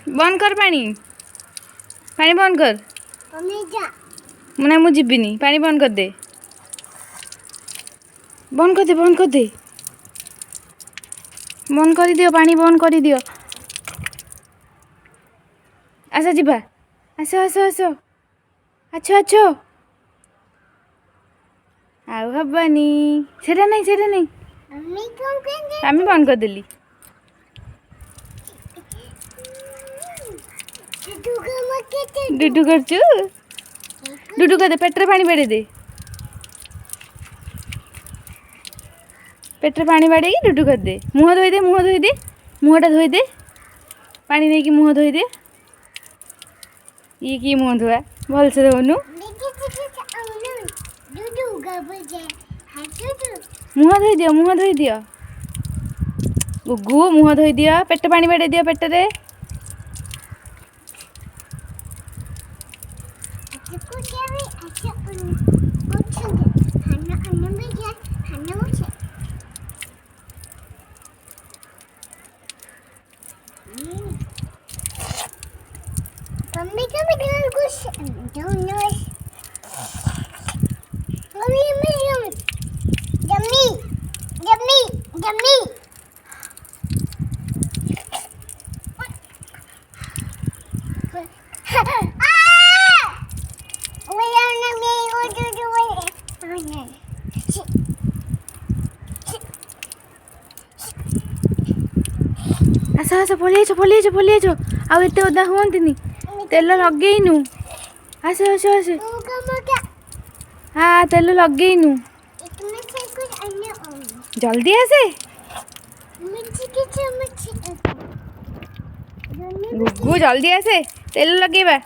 बंद कर पानी पानी बंद कर मुना मुझे जीविनी पानी बंद कर दे बंद कर दे बंद कर दे बंद कर दियो पानी बंद कर दियो आस जीवा आस आस आस अच्छो अच्छो आउ हबानी सेटा नहीं आम बंद कर देली डुडू करचु डुडू कर दे पेट्रे पानी बाड़े दे पेट्रे पानी बाड़े डुडू कर दे मुँह धोई दे मुँहटा धोई दे पानी नहीं कि मुँह धोई दे ये कि मुँह धोआ भल से धोनु मुँह धोई दियो गुगु मुँह धोई दियो पेट पानी बाड़े दियो पेट रे आस आस पलिए आउ एत ओदा हुंतनी तेल लगेइनु आस आस आस हाँ तेल लगेइनु जल्दी आसे गुगु जल्दी आसे तेल लगेबा